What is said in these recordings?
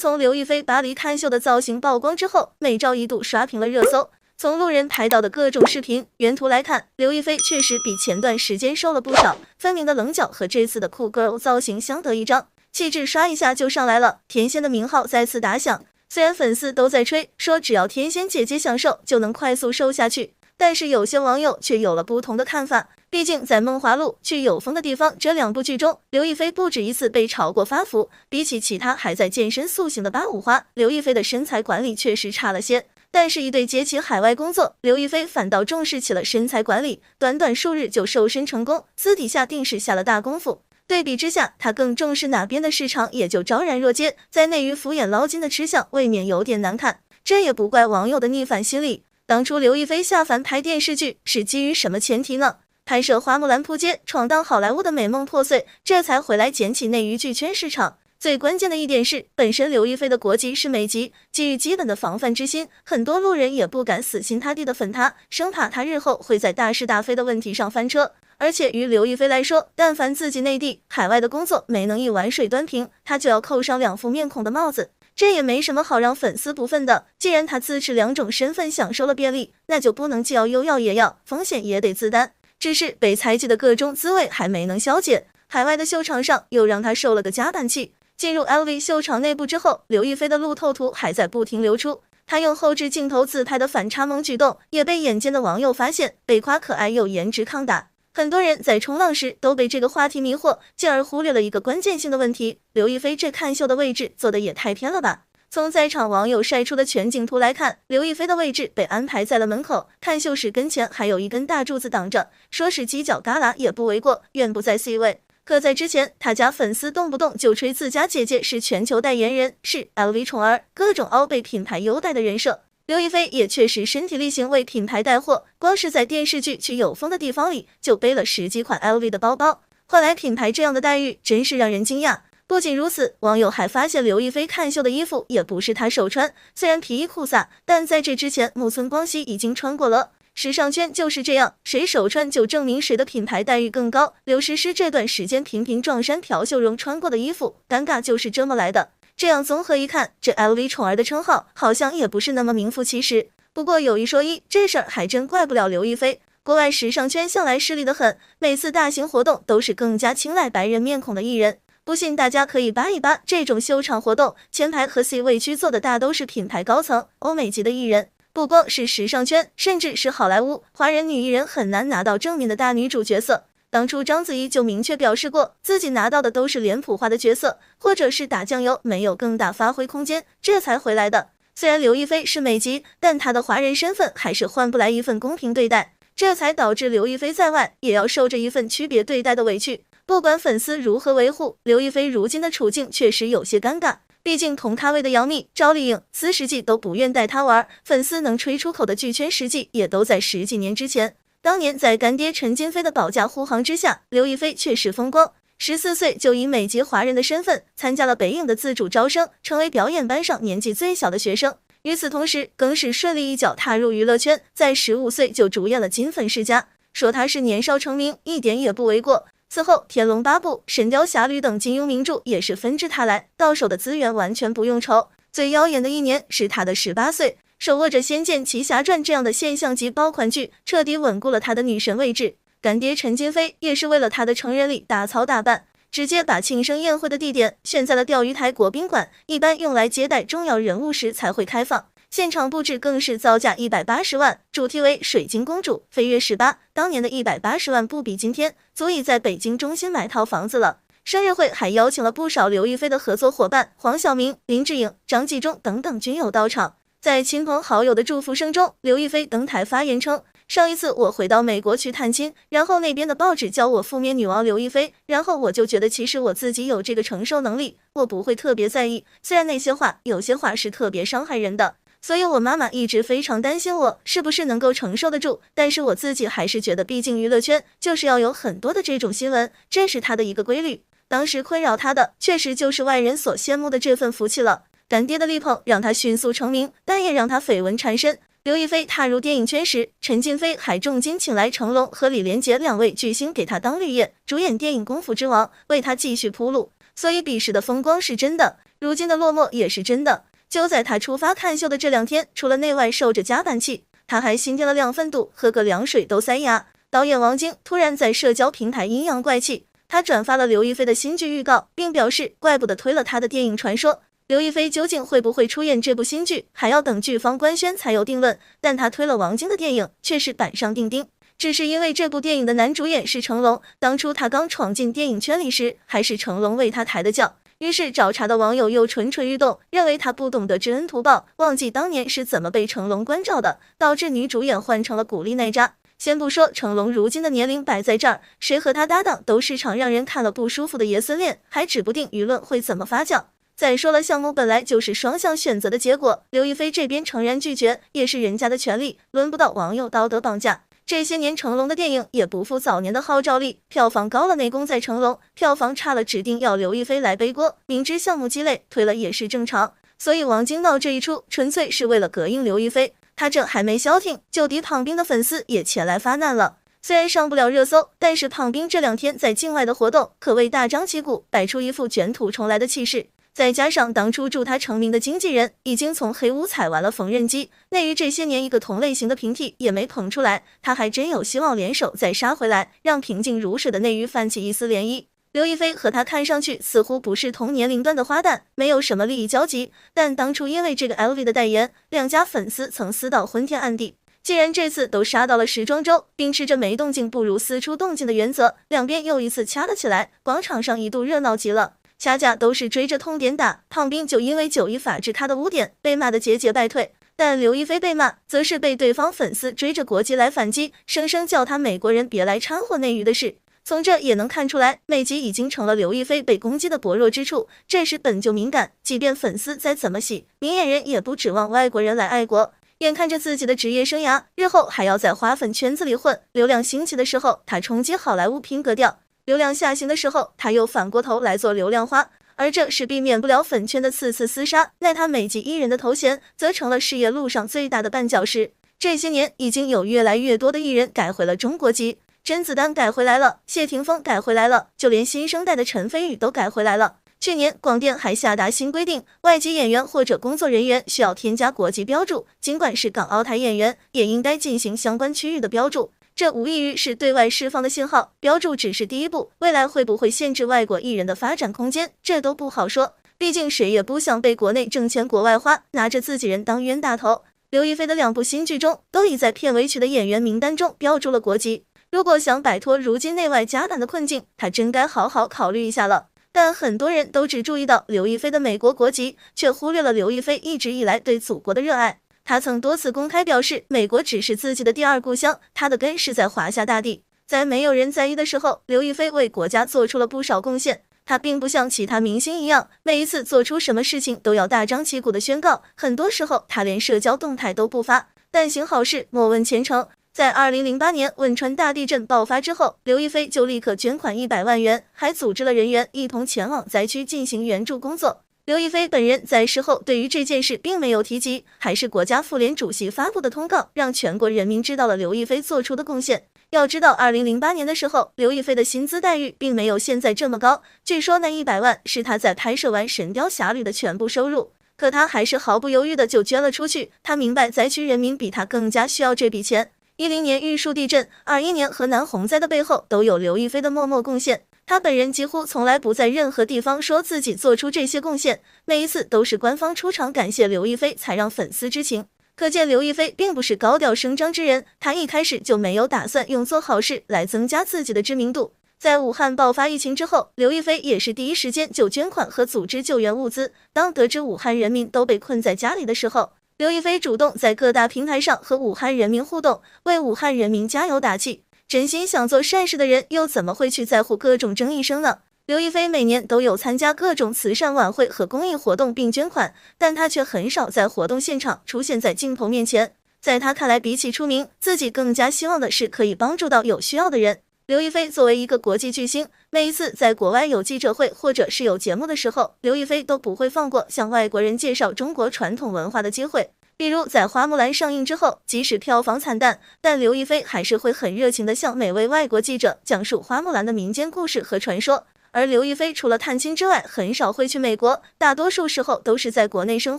从刘亦菲巴黎看秀的造型曝光之后，美照一度刷屏了热搜。从路人拍到的各种视频原图来看，刘亦菲确实比前段时间瘦了不少，分明的棱角和这次的酷 girl 造型相得益彰，气质刷一下就上来了，天仙的名号再次打响。虽然粉丝都在吹说只要天仙姐姐想瘦就能快速瘦下去，但是有些网友却有了不同的看法。毕竟在《梦华录》去有风的地方这2部剧中，刘亦菲不止一次被炒过发福，比起其他还在健身塑形的八五花，刘亦菲的身材管理确实差了些。但是，一对接起海外工作，刘亦菲反倒重视起了身材管理，短短数日就瘦身成功，私底下定是下了大功夫。对比之下，她更重视哪边的市场，也就昭然若揭，在内娱敷衍捞金的吃相，未免有点难看。这也不怪网友的逆反心理。当初刘亦菲下凡拍电视剧是基于什么前提呢？拍摄花木兰扑街，闯荡好莱坞的美梦破碎，这才回来捡起内娱剧圈市场。最关键的一点是，本身刘亦菲的国籍是美籍，基于基本的防范之心，很多路人也不敢死心塌地的粉她，生怕她日后会在大是大非的问题上翻车。而且于刘亦菲来说，但凡自己内地、海外的工作没能一碗水端平，她就要扣上2副面孔的帽子。这也没什么好让粉丝不忿的，既然她自持2种身份享受了便利，那就不能既要又要也要，风险也得自担。只是被猜忌的各种滋味还没能消解，海外的秀场上又让她受了个夹板气。进入 LV 秀场内部之后，刘亦菲的路透图还在不停流出，她用后置镜头自拍的反差萌举动也被眼尖的网友发现，被夸可爱又颜值抗打。很多人在冲浪时都被这个话题迷惑，进而忽略了一个关键性的问题：刘亦菲这看秀的位置做的也太偏了吧？从在场网友晒出的全景图来看，刘亦菲的位置被安排在了门口，看秀室跟前还有一根大柱子挡着，说是犄角旮旯也不为过，远不在 C 位。可在之前，他家粉丝动不动就吹自家姐姐是全球代言人，是 LV 宠儿，各种凹被品牌优待的人设。刘亦菲也确实身体力行为品牌带货，光是在电视剧去有风的地方里就背了10几款 LV 的包包，换来品牌这样的待遇，真是让人惊讶。不仅如此，网友还发现刘亦菲看秀的衣服也不是她首穿，虽然皮衣酷飒，但在这之前木村光希已经穿过了。时尚圈就是这样，谁首穿就证明谁的品牌待遇更高。刘诗诗这段时间频频撞衫朴秀荣穿过的衣服，尴尬就是这么来的。这样综合一看，这 LV 宠儿的称号好像也不是那么名副其实。不过有一说一，这事儿还真怪不了刘亦菲。国外时尚圈向来势利得很，每次大型活动都是更加青睐白人面孔的艺人。不信大家可以扒一扒这种秀场活动，前排和 C 位区坐的大都是品牌高层、欧美级的艺人。不光是时尚圈，甚至是好莱坞，华人女艺人很难拿到正面的大女主角色。当初章子怡就明确表示过，自己拿到的都是脸谱化的角色，或者是打酱油，没有更大发挥空间，这才回来的。虽然刘亦菲是美籍，但她的华人身份还是换不来一份公平对待，这才导致刘亦菲在外也要受着一份区别对待的委屈。不管粉丝如何维护，刘亦菲如今的处境确实有些尴尬。毕竟同咖位的杨幂、赵丽颖、斯时季都不愿带她玩，粉丝能吹出口的剧圈实际也都在10几年之前。当年在干爹陈金飞的保驾护航之下，刘亦菲确实风光。14岁就以美籍华人的身份参加了北影的自主招生，成为表演班上年纪最小的学生。与此同时，更是顺利一脚踏入娱乐圈，在15岁就主演了《金粉世家》，说她是年少成名，一点也不为过。此后，《天龙八部》《神雕侠侣》等金庸名著也是纷至沓来，到手的资源完全不用愁。最耀眼的一年是他的18岁，手握着《仙剑奇侠传》这样的现象级爆款剧，彻底稳固了他的女神位置。干爹陈金飞也是为了他的成人礼大操大办，直接把庆生宴会的地点选在了钓鱼台国宾馆，一般用来接待重要人物时才会开放。现场布置更是造价180万，主题为水晶公主飞跃18，当年的180万不比今天，足以在北京中心买套房子了。生日会还邀请了不少刘亦菲的合作伙伴，黄晓明、林志颖、张纪中等等均有到场。在亲朋好友的祝福声中，刘亦菲登台发言称，上一次我回到美国去探亲，然后那边的报纸叫我负面女王刘亦菲，然后我就觉得其实我自己有这个承受能力，我不会特别在意，虽然那些话有些话是特别伤害人的，所以我妈妈一直非常担心我是不是能够承受得住，但是我自己还是觉得毕竟娱乐圈就是要有很多的这种新闻，这是她的一个规律。当时困扰她的确实就是外人所羡慕的这份福气了。干爹的力捧让她迅速成名，但也让她绯闻缠身。刘亦菲踏入电影圈时，陈金飞还重金请来成龙和李连杰2位巨星给她当绿叶，主演电影《功夫之王》，为她继续铺路。所以彼时的风光是真的，如今的落寞也是真的。就在他出发看秀的这2天，除了内外受着加班气，他还心添了2分毒，喝个凉水都塞牙。导演王晶突然在社交平台阴阳怪气，他转发了刘亦菲的新剧预告，并表示怪不得推了他的电影传说。刘亦菲究竟会不会出演这部新剧，还要等剧方官宣才有定论，但他推了王晶的电影却是板上钉钉。只是因为这部电影的男主演是成龙，当初他刚闯进电影圈里时，还是成龙为他抬的轿。于是找茬的网友又蠢蠢欲动，认为他不懂得知恩图报，忘记当年是怎么被成龙关照的，导致女主演换成了古力奈扎。先不说成龙如今的年龄摆在这儿，谁和他搭档都是场让人看了不舒服的爷孙恋，还指不定舆论会怎么发酵。再说了，项目本来就是双向选择的结果，刘亦菲这边诚然拒绝，也是人家的权利，轮不到网友道德绑架。这些年成龙的电影也不负早年的号召力，票房高了内功在成龙，票房差了指定要刘亦菲来背锅，明知项目鸡肋，推了也是正常。所以王晶闹这一出，纯粹是为了膈应刘亦菲。他这还没消停，就敌胖斌的粉丝也前来发难了。虽然上不了热搜，但是胖斌这2天在境外的活动可谓大张旗鼓，摆出一副卷土重来的气势。再加上当初助他成名的经纪人已经从黑屋踩完了缝纫机，内娱这些年一个同类型的平替也没捧出来，他还真有希望联手再杀回来，让平静如水的内娱泛起一丝涟漪。刘亦菲和他看上去似乎不是同年龄段的花旦，没有什么利益交集，但当初因为这个 LV 的代言，2家粉丝曾撕到昏天暗地。既然这次都杀到了时装周，秉持着没动静不如私出动静的原则，两边又一次掐了起来，广场上一度热闹极了。掐架都是追着痛点打，胖斌就因为9·1法治他的污点被骂得节节败退，但刘亦菲被骂则是被对方粉丝追着国籍来反击，生生叫他美国人别来掺和内娱的事。从这也能看出来，美籍已经成了刘亦菲被攻击的薄弱之处。这时本就敏感，即便粉丝再怎么洗，明眼人也不指望外国人来爱国。眼看着自己的职业生涯日后还要在花粉圈子里混，流量兴起的时候他冲击好莱坞拼格调，流量下行的时候他又反过头来做流量花，而这是避免不了粉圈的次次厮杀。奈他美籍艺人的头衔则成了事业路上最大的绊脚石。这些年已经有越来越多的艺人改回了中国籍，甄子丹改回来了，谢霆锋改回来了，就连新生代的陈飞宇都改回来了。去年广电还下达新规定，外籍演员或者工作人员需要添加国籍标注，尽管是港澳台演员也应该进行相关区域的标注，这无异于是对外释放的信号。标注只是第一步，未来会不会限制外国艺人的发展空间，这都不好说，毕竟谁也不想被国内挣钱国外花，拿着自己人当冤大头。刘亦菲的2部新剧中都已在片尾曲的演员名单中标注了国籍，如果想摆脱如今内外夹打的困境，她真该好好考虑一下了。但很多人都只注意到刘亦菲的美国国籍，却忽略了刘亦菲一直以来对祖国的热爱。她曾多次公开表示，美国只是自己的第2故乡，她的根是在华夏大地。在没有人在意的时候，刘亦菲为国家做出了不少贡献。她并不像其他明星一样，每一次做出什么事情都要大张旗鼓的宣告，很多时候她连社交动态都不发。但行好事，莫问前程。在2008年汶川大地震爆发之后，刘亦菲就立刻捐款100万元，还组织了人员一同前往灾区进行援助工作。刘亦菲本人在事后对于这件事并没有提及，还是国家妇联主席发布的通告，让全国人民知道了刘亦菲做出的贡献。要知道2008年的时候，刘亦菲的薪资待遇并没有现在这么高，据说那100万是她在拍摄完《神雕侠侣》的全部收入，可她还是毫不犹豫的就捐了出去。她明白灾区人民比她更加需要这笔钱。10年玉树地震，21年河南洪灾的背后都有刘亦菲的默默贡献。她本人几乎从来不在任何地方说自己做出这些贡献，每一次都是官方出场感谢刘亦菲才让粉丝知情。可见刘亦菲并不是高调声张之人，她一开始就没有打算用做好事来增加自己的知名度。在武汉爆发疫情之后，刘亦菲也是第一时间就捐款和组织救援物资。当得知武汉人民都被困在家里的时候，刘亦菲主动在各大平台上和武汉人民互动，为武汉人民加油打气。真心想做善事的人又怎么会去在乎各种争议声呢？刘亦菲每年都有参加各种慈善晚会和公益活动并捐款，但她却很少在活动现场出现在镜头面前。在她看来，比起出名，自己更加希望的是可以帮助到有需要的人。刘亦菲作为一个国际巨星，每一次在国外有记者会或者是有节目的时候，刘亦菲都不会放过向外国人介绍中国传统文化的机会。比如在花木兰上映之后，即使票房惨淡，但刘亦菲还是会很热情地向每位外国记者讲述花木兰的民间故事和传说。而刘亦菲除了探亲之外，很少会去美国，大多数时候都是在国内生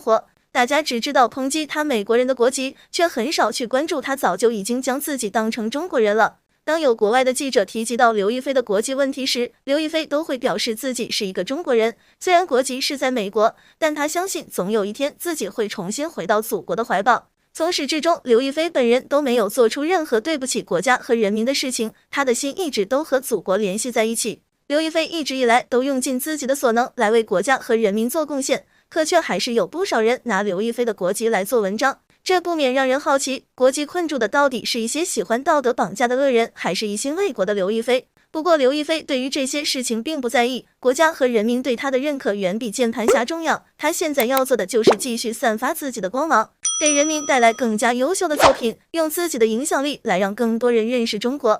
活。大家只知道抨击她美国人的国籍，却很少去关注她早就已经将自己当成中国人了。当有国外的记者提及到刘亦菲的国籍问题时，刘亦菲都会表示自己是一个中国人，虽然国籍是在美国，但她相信总有一天自己会重新回到祖国的怀抱。从始至终，刘亦菲本人都没有做出任何对不起国家和人民的事情，她的心一直都和祖国联系在一起。刘亦菲一直以来都用尽自己的所能来为国家和人民做贡献，可却还是有不少人拿刘亦菲的国籍来做文章，这不免让人好奇，国籍困住的到底是一些喜欢道德绑架的恶人，还是一心为国的刘亦菲？不过刘亦菲对于这些事情并不在意，国家和人民对她的认可远比键盘侠重要，她现在要做的就是继续散发自己的光芒，给人民带来更加优秀的作品，用自己的影响力来让更多人认识中国。